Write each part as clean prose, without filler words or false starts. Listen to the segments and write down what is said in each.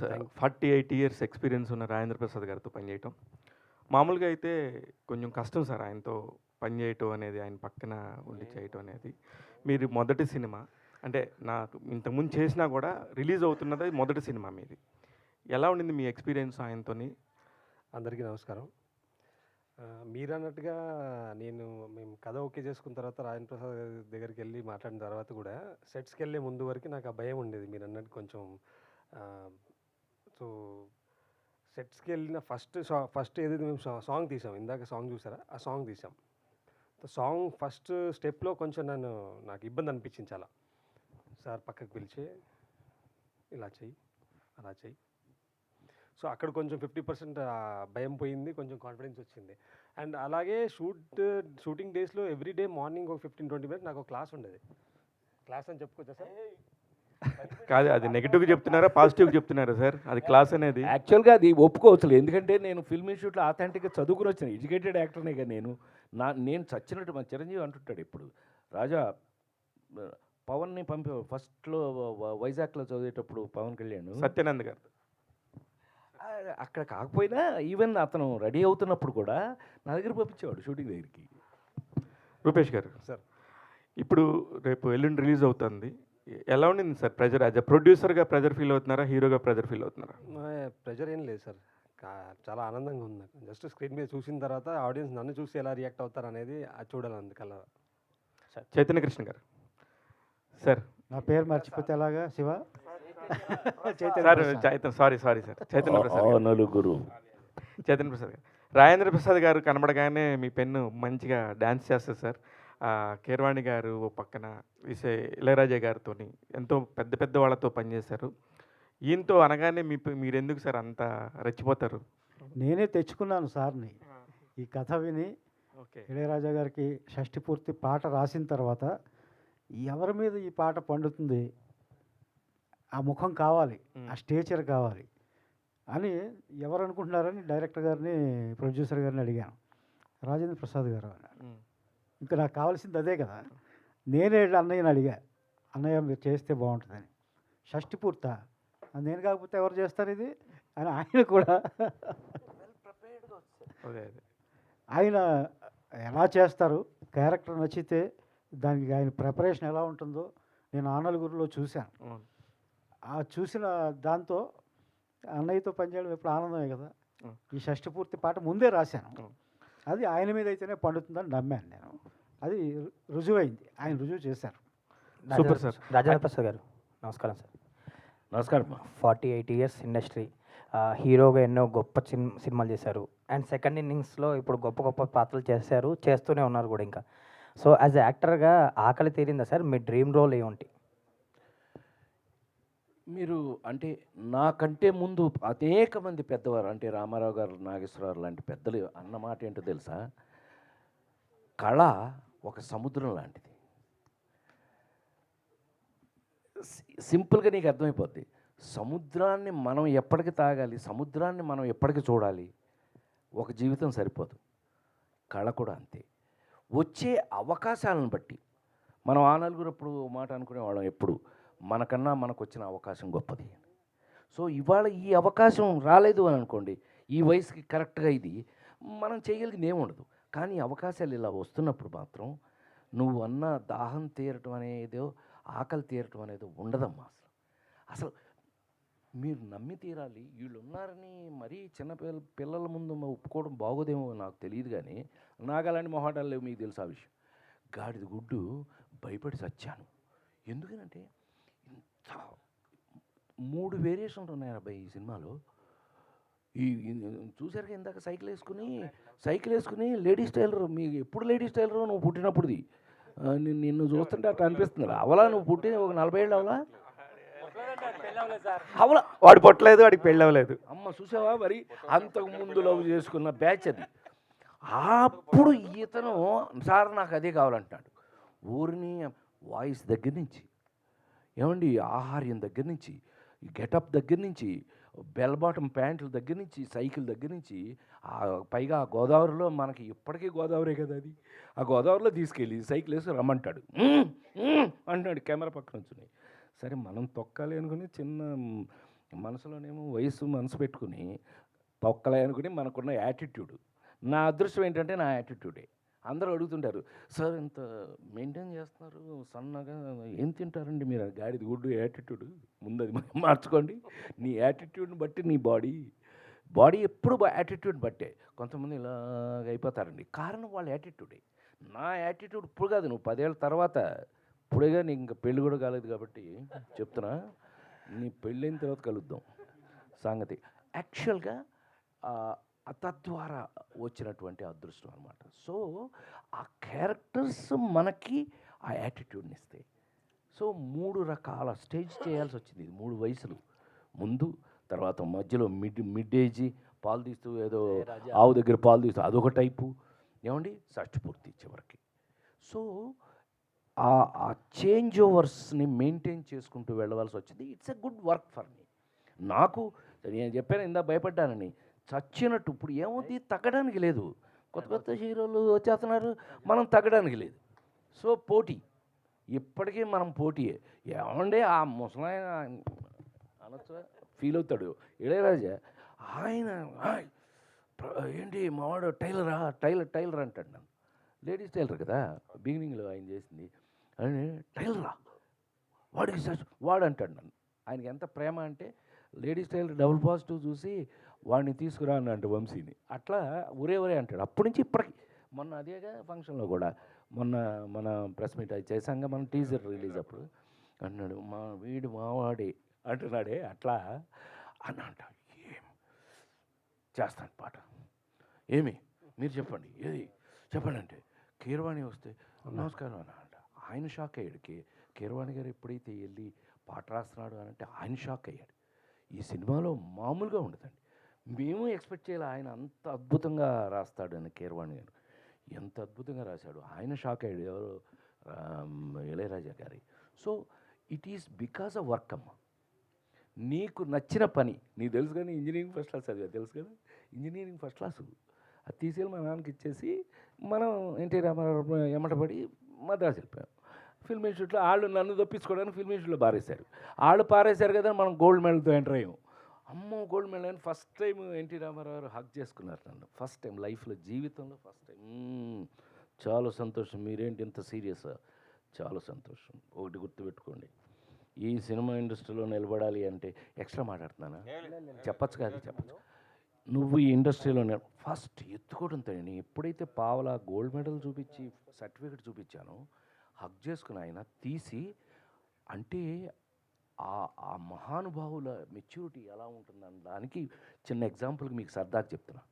48 years experience ఉన్న రాజేంద్ర ప్రసాద్ గారితో పనిచేయటం. మామూలుగా అయితే కొంచెం కష్టం సార్ ఆయనతో పనిచేయటం అనేది, ఆయన పక్కన ఉండి చేయటం అనేది. మీరు మొదటి సినిమా అంటే నాకు ఇంతకుముందు చేసినా కూడా రిలీజ్ అవుతున్నది మొదటి సినిమా మీది. ఎలా ఉండింది మీ ఎక్స్‌పీరియన్స్ ఆయనతోని? అందరికీ నమస్కారం. మీరన్నట్టుగా మేము కథ ఓకే చేసుకున్న తర్వాత రాజేంద్ర ప్రసాద్ గారి దగ్గరికెళ్ళి మాట్లాడిన తర్వాత కూడా సెట్స్‌కెళ్ళే ముందు వరకు నాకు ఆ భయం ఉండేది. మీరన్నట్టు కొంచెం ఆహ్, సో, సెట్స్‌కెళ్ళిన ఫస్ట్ ఏదైతే మేము సాంగ్ తీసాం. ఇందాక సాంగ్ చూసారా? ఆ సాంగ్ తీసాం. సాంగ్ ఫస్ట్ స్టెప్‌లో కొంచెం నాకు ఇబ్బంది అనిపించింది చాలా. సార్ పక్కకు పిలిచి ఇలా చెయ్యి, అలా చెయ్యి. సో, అక్కడ కొంచెం 50% భయం పోయింది. కొంచెం కాన్ఫిడెన్స్ వచ్చింది. అండ్ అలాగే షూటింగ్ డేస్‌లో ఎవ్రీ డే మార్నింగ్ ఒక 15-20 మినిట్స్ నాకు ఒక క్లాస్ ఉండేది. క్లాస్ అని చెప్పుకోవచ్చా సార్? కాదు, అది నెగెటివ్‌గా చెప్తున్నారా? పాజిటివ్‌గా చెప్తున్నారా సార్? అది క్లాస్ అనేది. యాక్చువల్గా అది ఒప్పుకోవచ్చులే. ఎందుకంటే నేను ఫిల్మ్ ఇన్స్టిట్యూట్లో ఆథెంటిక్గా చదువుకుని వచ్చాను. ఎడ్యుకేటెడ్ యాక్టర్నే కదా నేను. నేను చచ్చినట్టు మన చిరంజీవి అంటుంటాడు ఇప్పుడు, రాజా పవన్ని ఫస్ట్లో వైజాగ్లో చదివేటప్పుడు పవన్ కళ్యాణ్ సత్యానంద్ గారు. అక్కడ కాకపోయినా ఈవెన్ అతను రెడీ అవుతున్నప్పుడు కూడా నా దగ్గర పంపించేవాడు షూటింగ్ దగ్గరికి. రూపేష్ గారు సార్, ఇప్పుడు రేపు ఎల్లుండి రిలీజ్ అవుతుంది. ఎలా ఉండింది సార్ ప్రెజర్? యాజ్ అ ప్రొడ్యూసర్గా ప్రెజర్ ఫీల్ అవుతున్నారా? హీరోగా ప్రెజర్ ఫీల్ అవుతున్నారా? ప్రెషర్ ఏం లేదు సార్. చాలా ఆనందంగా ఉంది నాకు. జస్ట్ స్క్రీన్ మీద చూసిన తర్వాత ఆడియన్స్ నన్ను చూసి ఎలా రియాక్ట్ అవుతారనేది అది చూడాలి అందుకలా. చైతన్య కృష్ణ గారు సార్. నా పేరు మర్చిపోతే ఎలాగా Shiva? Sir sorry sir. Chaitanya Prasad గారు. నలుగురు చైతన్య ప్రసాద్ గారు. రాజేంద్ర ప్రసాద్ గారు కనబడగానే మీ పెన్ను మంచిగా డ్యాన్స్ చేస్తుంది సార్. కీరవాణి గారు ఓ పక్కన, ఇళయరాజా గారితో ఎంతో పెద్ద పెద్ద వాళ్ళతో పనిచేశారు. ఈయనతో అనగానే మీరెందుకు సార్ అంత రెచ్చిపోతారు? నేనే తెచ్చుకున్నాను సార్ని. ఈ కథ విని ఓకే. ఇళయరాజా గారికి షష్ఠి పూర్తి పాట రాసిన తర్వాత ఎవరి మీద ఈ పాట పండుతుంది, ఆ ముఖం కావాలి, ఆ స్టేచర్ కావాలి అని ఎవరు అనుకుంటున్నారని డైరెక్టర్ గారిని, ప్రొడ్యూసర్ గారిని అడిగాను. రాజేంద్ర ప్రసాద్ గారు అన్నారు. ఇంకా నాకు కావాల్సింది అదే కదా. నేనే అన్నయ్యని అడిగా, అన్నయ్య మీరు చేస్తే బాగుంటుందని. షష్ఠి పూర్తా, నేను కాకపోతే ఎవరు చేస్తారు ఇది అని ఆయన కూడా ఆయన ఎలా చేస్తారు, క్యారెక్టర్ నచ్చితే దానికి ఆయన ప్రిపరేషన్ ఎలా ఉంటుందో నేను ఆ నలుగురిలో చూశాను. ఆ చూసిన దాంతో అన్నయ్యతో పనిచేయడం ఎప్పుడు ఆనందమే కదా. ఈ షష్ఠి పూర్తి పాట ముందే రాశాను. అది ఆయన మీద అయితేనే పండుతుందని నమ్మాను నేను. అది రుజువైంది, ఆయన రుజువు చేశారు. Super sir. రాజేంద్ర ప్రసాద్ గారు నమస్కారం సార్. నమస్కారం. 48 ఇయర్స్ ఇండస్ట్రీ, హీరోగా ఎన్నో గొప్ప సినిమాలు చేశారు. అండ్ సెకండ్ ఇన్నింగ్స్లో ఇప్పుడు గొప్ప గొప్ప పాత్రలు చేస్తూనే ఉన్నారు కూడా ఇంకా. సో యాజ్ యాక్టర్గా ఆకలి తీరిందా సార్? మీ డ్రీమ్ రోల్ ఏమిటి? మీరు అంటే నాకంటే ముందు అనేక మంది పెద్దవారు, అంటే రామారావు గారు, నాగేశ్వరరావు లాంటి పెద్దలు అన్న మాట ఏంటో తెలుసా? కళ ఒక సముద్రం లాంటిది. సింపుల్గా నీకు అర్థమైపోద్ది. సముద్రాన్ని మనం ఎప్పటికి తాగాలి, సముద్రాన్ని మనం ఎప్పటికి చూడాలి, ఒక జీవితం సరిపోదు. కళ కూడా అంతే. వచ్చే అవకాశాలను బట్టి మనం ఆ నలుగురు అప్పుడు మాట అనుకునేవాళ్ళం ఎప్పుడు, మనకన్నా మనకు వచ్చిన అవకాశం గొప్పది. సో ఇవాళ ఈ అవకాశం రాలేదు అని అనుకోండి, ఈ వయసుకి కరెక్ట్గా ఇది మనం చేయగలిగింది ఏముండదు. కానీ అవకాశాలు ఇలా వస్తున్నప్పుడు మాత్రం నువ్వు అన్న దాహం తీరటం అనేదో, ఆకలి తీరటం అనేదో ఉండదమ్మా. అసలు మీరు నమ్మి తీరాలి. వీళ్ళు ఉన్నారని మరీ చిన్న పిల్లల ముందు ఒప్పుకోవడం బాగోదేమో నాకు తెలియదు. కానీ నాకు అలాంటి మొహాటాలు లేవు, మీకు తెలుసు ఆ విషయం. గాడిద గుడ్డు భయపడి చచ్చాను. ఎందుకనంటే ఇంత 3 వేరియేషన్లు ఉన్నాయి అబ్బాయి ఈ సినిమాలో. చూసారుగా ఇందాక సైకిల్ వేసుకుని లేడీస్ టైలర్. మీకు ఎప్పుడు లేడీస్ టైలర్ నువ్వు పుట్టినప్పుడుది? నిన్ను చూస్తుంటే అట్లా అనిపిస్తుంది. అవలా నువ్వు పుట్టి ఒక 40 ఏళ్ళు అవలా? అవలా వాడు పుట్టలేదు, వాడికి పెళ్ళి అవ్వలేదు. అమ్మ చూసావా? మరి అంతకు ముందు లవ్ చేసుకున్న బ్యాచ్ అది. అప్పుడు ఇతను సార్ నాకు అదే కావాలంటున్నాడు. ఊరిని వాయిస్ దగ్గర నుంచి, ఏమండి ఆహార్యం దగ్గర నుంచి, గెటప్ దగ్గర నుంచి, బెల్ బాటమ్ ప్యాంట్ల దగ్గర నుంచి, సైకిల్ దగ్గర నుంచి, పైగా ఆ గోదావరిలో మనకి ఇప్పటికీ గోదావరే కదా అది, ఆ గోదావరిలో తీసుకెళ్ళి సైకిల్ వేసి రమ్మంటాడు. అంటున్నాడు కెమెరా పక్కన నుంచి. సరే మనం తొక్కాలి అనుకుని చిన్న మనసులోనేమో వయసు మనసు పెట్టుకుని తొక్కలే అనుకుని మనకున్న యాటిట్యూడ్. నా అదృష్టం ఏంటంటే నా యాటిట్యూడే. అందరూ అడుగుతుంటారు, సార్ ఇంత మెయింటైన్ చేస్తున్నారు సన్నగా, ఏం తింటారండి మీరు? గాడిద గుడ్డు యాటిట్యూడ్, ముందు అది మార్చుకోండి. నీ యాటిట్యూడ్ని బట్టి నీ బాడీ ఎప్పుడు యాటిట్యూడ్ బట్టే. కొంతమంది ఇలాగ అయిపోతారండి, కారణం వాళ్ళ యాటిట్యూడే. నా యాటిట్యూడ్ ఇప్పుడు కాదు, నువ్వు 10 ఏళ్ళ తర్వాత. ఇప్పుడేగా నీకు ఇంకా పెళ్ళి కూడా కాలేదు కాబట్టి చెప్తున్నా, నీ పెళ్ళైన తర్వాత కలుద్దాం సంగతి. యాక్చువల్గా తద్వారా వచ్చినటువంటి అదృష్టం అనమాట. సో ఆ క్యారెక్టర్స్ మనకి ఆ యాటిట్యూడ్ని ఇస్తాయి. సో 3 రకాల స్టేజ్ చేయాల్సి వచ్చింది. ఇది 3 వయసులు, ముందు, తర్వాత మధ్యలో మిడ్ ఏజీ, పాలు తీస్తూ ఏదో ఆవు దగ్గర పాలు తీస్తూ అదొక టైపు, ఏమండి షష్టి పూర్తి చివరికి. సో ఆ చేంజ్ ఓవర్స్ని మెయింటైన్ చేసుకుంటూ వెళ్ళవలసి వచ్చింది. It's a good work for me. నాకు నేను చెప్పాను ఇందా భయపడ్డానని, చచ్చినట్టు ఇప్పుడు ఏమవుతుంది, తగ్గడానికి లేదు. కొత్త కొత్త హీరోలు వచ్చేస్తున్నారు, మనం తగ్గడానికి లేదు. సో పోటీ, ఇప్పటికీ మనం పోటీయే. ఏమంటే ఆ ముసలాయన అనొచ్చా, ఫీల్ అవుతాడు ఇళయరాజా, ఆయన ఏంటి మావాడు టైలరా, టైలర్ అంటాడు నన్ను. లేడీస్ టైలర్ కదా బిగినింగ్లో ఆయన చేసింది, అని టైలరా వాడు అంటాడు నన్ను. ఆయనకి ఎంత ప్రేమ అంటే లేడీస్ టైలర్ డబుల్ పాజిటివ్ చూసి వాడిని తీసుకురా అన్నట్టు వంశీని, అట్లా ఒరే అంటాడు. అప్పటి నుంచి ఇప్పటికి. మొన్న అదేగా ఫంక్షన్లో కూడా, మొన్న మన ప్రెస్ మీట్ అది చేశాక మన టీజర్ రిలీజ్ అప్పుడు అన్నాడు, వీడు మావాడే అంటున్నాడే, అట్లా అని అంట. ఏం చేస్తాను పాట, ఏమి మీరు చెప్పండి, ఏది చెప్పండి అంటే, కీరవాణి వస్తే నమస్కారం అని అంట. ఆయన షాక్ అయ్యాడు. కీరవాణి గారు ఎప్పుడైతే వెళ్ళి పాట రాస్తున్నాడు అని అంటే ఆయన షాక్ అయ్యాడు. ఈ సినిమాలో మామూలుగా ఉండదండి, మేము ఎక్స్పెక్ట్ చేయాలి ఆయన అంత అద్భుతంగా రాస్తాడని. కీరవాణి గారు ఎంత అద్భుతంగా రాశాడు, ఆయన షాక్ అయ్యాడు. ఎవరు, ఇళయరాజా గారి. So it is because of work అమ్మ. నీకు నచ్చిన పని నీకు తెలుసు కానీ, ఇంజనీరింగ్ ఫస్ట్ క్లాస్ చదివా తెలుసు కదా, ఇంజనీరింగ్ ఫస్ట్ క్లాసు అది తీసుకెళ్ళి మా నాన్నకి ఇచ్చేసి మనం ఎన్టీ రామారావు ఎమ్మటపడి మద్రాసు వెళ్ళిపోయాం. ఫిల్మ్ ఇన్స్టిట్యూట్లో వాళ్ళు నన్ను తప్పించుకోవడానికి ఫిల్మ్ ఇన్స్టిట్యూట్లో పారేశారు. వాళ్ళు పారేశారు కదా, మనం గోల్డ్ మెడల్తో ఎంటర్ అయ్యాం. అమ్మో గోల్డ్ మెడల్ అని first time NT Rama Rao hug చేసుకున్నారు నన్ను, ఫస్ట్ టైం లైఫ్లో, జీవితంలో ఫస్ట్ టైం. చాలా సంతోషం, మీరేంటి ఇంత సీరియస్, చాలా సంతోషం. ఒకటి గుర్తుపెట్టుకోండి, ఈ సినిమా ఇండస్ట్రీలో నిలబడాలి అంటే, ఎక్స్ట్రా మాట్లాడుతున్నానా, చెప్పచ్చు కాదు, చెప్పచ్చు. నువ్వు ఈ ఇండస్ట్రీలో ఫస్ట్ ఎత్తుకోవడంతో, నేను ఎప్పుడైతే పావలా గోల్డ్ మెడల్ చూపించి సర్టిఫికెట్ చూపించానో, హక్ చేసుకుని ఆయన తీసి, అంటే ఆ మహానుభావుల మెచ్యూరిటీ ఎలా ఉంటుందని దానికి చిన్న ఎగ్జాంపుల్కి మీకు సరదాగా చెప్తున్నా.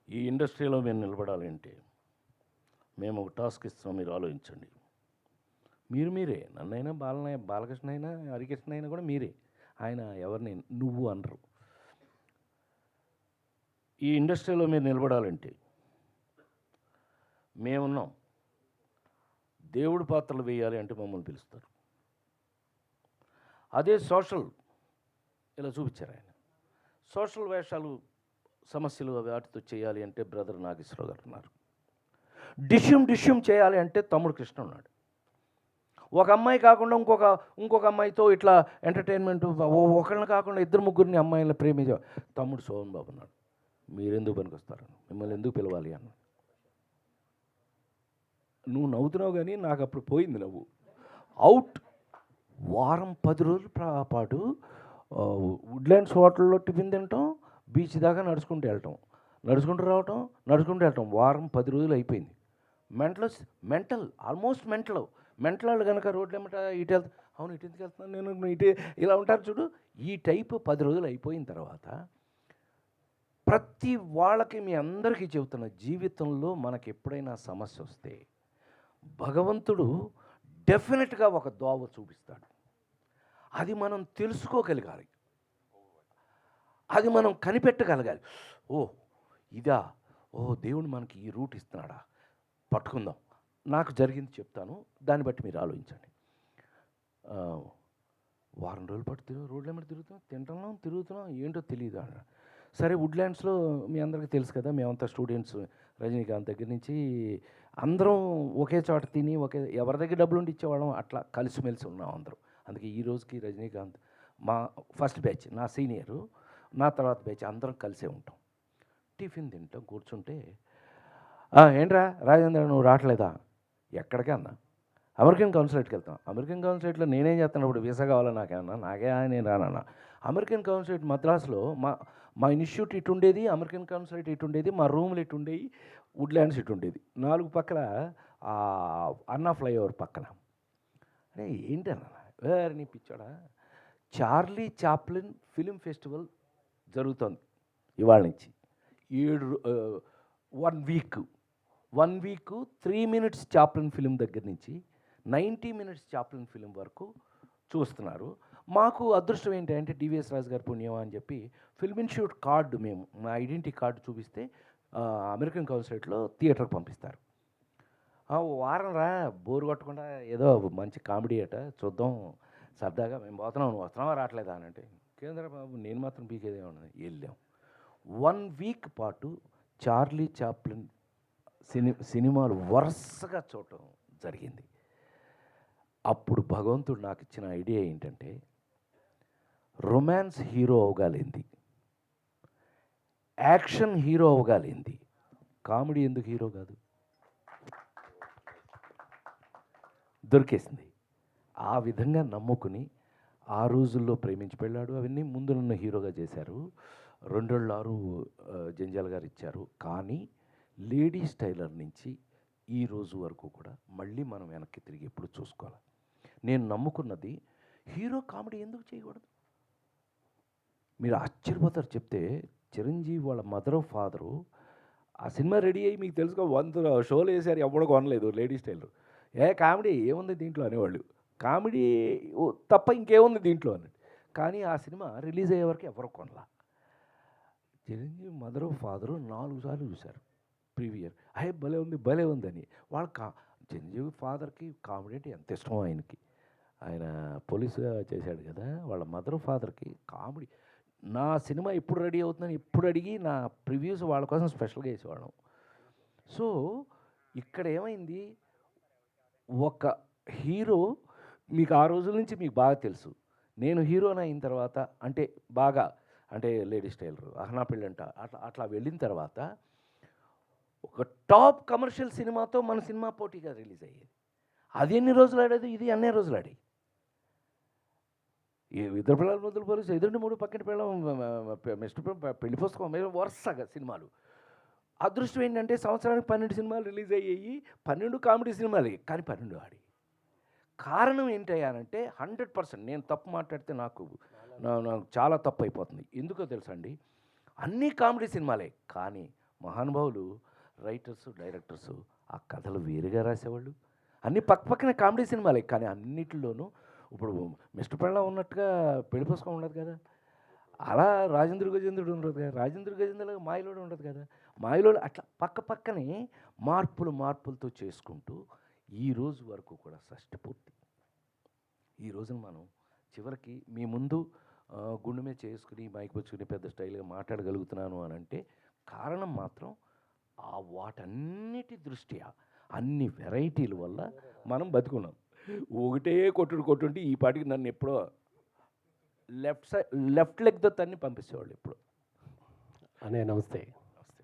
ఈ ఇండస్ట్రీలో మేము నిలబడాలి అంటే మేము ఒక టాస్క్ ఇస్తున్నాం, మీరు ఆలోచించండి. మీరే నన్నైనా బాలకృష్ణ అయినా హరికృష్ణ అయినా కూడా మీరే, ఆయన ఎవరిని నువ్వు అనరు. ఈ ఇండస్ట్రీలో మీరు నిలబడాలంటే మేమున్నాం. దేవుడి పాత్రలు వేయాలి అంటే మమ్మల్ని పిలుస్తారు. అదే సోషల్ ఇలా చూపించారు ఆయన. సోషల్ వేషాలు, సమస్యలు వాటితో చేయాలి అంటే బ్రదర్ నాగేశ్వరరావు గారు ఉన్నారు. డిష్యూమ్ చేయాలి అంటే తమ్ముడు కృష్ణ ఉన్నాడు. ఒక అమ్మాయి కాకుండా ఇంకొక అమ్మాయితో ఇట్లా ఎంటర్టైన్మెంట్, ఒకళ్ళని కాకుండా 2-3 అమ్మాయిలను ప్రేమించే తమ్ముడు సోహన్ బాబు ఉన్నాడు. మీరెందుకు పనికొస్తారు, మిమ్మల్ని ఎందుకు పిలవాలి అన్న. నువ్వు నవ్వుతున్నావు కానీ నాకు అప్పుడు పోయింది నవ్వు. అవుట్. వారం 10 రోజుల పాటు వుడ్లాండ్స్ హోటల్లో టిఫిన్ తినటం, బీచ్ దాకా నడుచుకుంటూ వెళ్ళటం, నడుచుకుంటూ వెళ్ళటం. వారం 10 రోజులు అయిపోయింది. ఆల్మోస్ట్ మెంటల్ వాళ్ళు కనుక రోడ్లు ఏమంటా ఇటు వెళ్తా, అవును ఇటు ఎందుకు వెళ్తున్నాను నేను, ఇటు ఇలా ఉంటారు చూడు. ఈ టైపు 10 రోజులు అయిపోయిన తర్వాత ప్రతి వాళ్ళకి, మీ అందరికీ చెబుతున్న, జీవితంలో మనకి ఎప్పుడైనా సమస్య వస్తే భగవంతుడు డెఫినెట్గా ఒక దోవ చూపిస్తాడు. అది మనం తెలుసుకోగలగాలి, అది మనం కనిపెట్టగలగాలి. ఇదా, దేవుడు మనకి ఈ రూట్ ఇస్తున్నాడా, పట్టుకుందాం. నాకు జరిగింది చెప్తాను, దాన్ని బట్టి మీరు ఆలోచించండి. వారం రోజుల పాటు రోడ్ల మీద తిరుగుతున్నాం, ఏంటో తెలియదు. సరే, వుడ్లాండ్స్లో మీ అందరికీ తెలుసు కదా, మేమంతా స్టూడెంట్స్, రజనీకాంత్ దగ్గర నుంచి అందరం ఒకే చోట తిని, ఎవరి దగ్గర డబ్బులు ఉండి ఇచ్చేవాళ్ళం, అట్లా కలిసిమెలిసి ఉన్నాం అందరం. అందుకే ఈ రోజుకి రజనీకాంత్ మా ఫస్ట్ బ్యాచ్ నా సీనియరు, నా తర్వాత బ్యాచ్ అందరం కలిసే ఉంటాం. టిఫిన్ తింటాం, కూర్చుంటే ఏంట్రా రాజేంద్ర నువ్వు రావట్లేదా? ఎక్కడికి అన్నా, అమెరికన్ కౌన్సిలేట్కి వెళ్తాం. అమెరికన్ కౌన్సిలేట్లో నేనేం చేస్తాను, ఇప్పుడు వీసా కావాలా నాకేమన్నా, నాకే నేను రానన్నా. అమెరికన్ కౌన్సిలేట్ మద్రాసులో మా ఇన్స్టిట్యూట్ ఇటు ఉండేది, అమెరికన్ కౌన్సిలేట్ ఇటు ఉండేది, మా రూమ్లు ఇటు ఉండేవి, వుడ్లాండ్స్ ఇటు ఉండేది, 4 పక్కల అన్నా ఫ్లైఓవర్ పక్కన. అరే ఏంటన్నా నీ పిచ్చాడా, చార్లీ చాప్లిన్ ఫిలిం ఫెస్టివల్ జరుగుతుంది ఇవాళ నుంచి 1 వీక్ 3 minutes చాప్లిన్ ఫిలిం దగ్గర నుంచి 90 minutes చాప్లిన్ ఫిలిం వరకు చూస్తున్నారు. మాకు అదృష్టం ఏంటంటే డివిఎస్ రాజు గారి పుణ్యం అని చెప్పి ఫిల్మ్ ఇన్స్టిట్యూట్ కార్డు, మేము మా ఐడెంటిటీ కార్డు చూపిస్తే అమెరికన్ కౌన్సిలేట్లో థియేటర్కి పంపిస్తారు. వారం రా, బోరు కొట్టకుండా ఏదో మంచి కామెడీ అట చూద్దాం సరదాగా, మేము పోతున్నాం, నువ్వు వస్తున్నావా రావట్లేదా అని అంటే, కేంద్ర బాబు నేను మాత్రం పీకేదే ఉన్నది. వెళ్ళాం. 1 week పాటు చార్లీ చాప్లిన్ సినిమాలు వరుసగా చూడటం జరిగింది. అప్పుడు భగవంతుడు నాకు ఇచ్చిన ఐడియా ఏంటంటే, రొమాన్స్ హీరో అవగాలింది, యాక్షన్ హీరో అవగాలింది, కామెడీ ఎందుకు హీరో కాదు? దొరికేసింది. ఆ విధంగా నమ్ముకుని ఆ రోజుల్లో ప్రేమించి పెళ్ళాడు అవన్నీ ముందు నన్ను హీరోగా చేశారు. 2.6 జంజాల్ గారు ఇచ్చారు. కానీ లేడీస్ టైలర్ నుంచి ఈ రోజు వరకు కూడా మళ్ళీ మనం వెనక్కి తిరిగి ఎప్పుడు చూసుకోవాలి. నేను నమ్ముకున్నది హీరో కామెడీ ఎందుకు చేయకూడదు? మీరు ఆశ్చర్యపోతారు చెప్తే, చిరంజీవి వాళ్ళ మదర్ ఫాదరు ఆ సినిమా రెడీ అయ్యి మీకు తెలుసుకో 100 షోలు వేసారు, ఎవడో కొనలేదు లేడీస్ టైలర్. కామెడీ ఏముంది దీంట్లో అనేవాళ్ళు, కామెడీ తప్ప ఇంకేముంది దీంట్లో అన్నట్టు. కానీ ఆ సినిమా రిలీజ్ అయ్యే వరకు ఎవరు కొనలా. చిరంజీవి మదరు ఫాదరు 4 సార్లు చూశారు ప్రీవియర్. భలే ఉందని. వాళ్ళ చిరంజీవి ఫాదర్కి కామెడీ అంటే ఎంత ఇష్టమో ఆయనకి, ఆయన పోలీసుగా చేశాడు కదా, వాళ్ళ మదర్ ఫాదర్కి కామెడీ. నా సినిమా ఎప్పుడు రెడీ అవుతుందని ఎప్పుడు అడిగి నా ప్రివ్యూస్ వాళ్ళ కోసం స్పెషల్గా వేసేవాళ్ళం. సో ఇక్కడ ఏమైంది, ఒక హీరో మీకు ఆ రోజుల నుంచి మీకు బాగా తెలుసు. నేను హీరోని అయిన తర్వాత అంటే లేడీస్ టైలర్, అహనా పెళ్ళంట, అట్లా వెళ్ళిన తర్వాత ఒక టాప్ కమర్షియల్ సినిమాతో మన సినిమా పోటీగా రిలీజ్ అయ్యేది. అది ఎన్ని రోజులు ఆడేది, ఇది అన్నే రోజులు ఆడి. ఇద్దరు పిల్లలు మొదలు పోలీసు, ఎదురుండి 3 పక్కన పిల్లలు, మిస్టర్ పెళ్లి పుస్తకం, వరుసగా సినిమాలు. అదృష్టం ఏంటంటే సంవత్సరానికి 12 సినిమాలు రిలీజ్ అయ్యాయి, 12 కామెడీ సినిమాలే, కానీ 12 ఆడి. కారణం ఏంటయ్యానంటే 100% నేను తప్పు మాట్లాడితే నాకు చాలా తప్పు అయిపోతుంది. ఎందుకో తెలుసా అండి, అన్నీ కామెడీ సినిమాలే, కానీ మహానుభావులు రైటర్సు డైరెక్టర్సు ఆ కథలు వేరుగా రాసేవాళ్ళు. అన్నీ పక్కనే కామెడీ సినిమాలే, కానీ అన్నిటిలోనూ ఇప్పుడు మిస్టర్ పెళ్ళ ఉన్నట్టుగా పెళ్లి పుస్తకం ఉండదు కదా, అలా రాజేంద్ర గజేంద్రుడు ఉండదు కదా, రాజేంద్ర గజేంద్రుడు మాయలోడు ఉండదు కదా, మాయలోడు అట్లా పక్కనే మార్పులతో చేసుకుంటూ ఈ రోజు వరకు కూడా షష్టి పూర్తి. ఈ రోజున మనం చివరికి మీ ముందు గుండె మీద చేసుకుని మైక్ పుచ్చుకుని పెద్ద స్టైల్గా మాట్లాడగలుగుతున్నాను అని అంటే కారణం మాత్రం వాటన్నిటి దృష్ట్యా అన్ని వెరైటీల వల్ల మనం బతుకున్నాం. ఒకటే కొట్టుంటే ఈ పాటికి నన్ను ఎప్పుడో లెఫ్ట్ లెగ్తో తన్ని పంపించేవాళ్ళు ఎప్పుడు. అనే నమస్తే.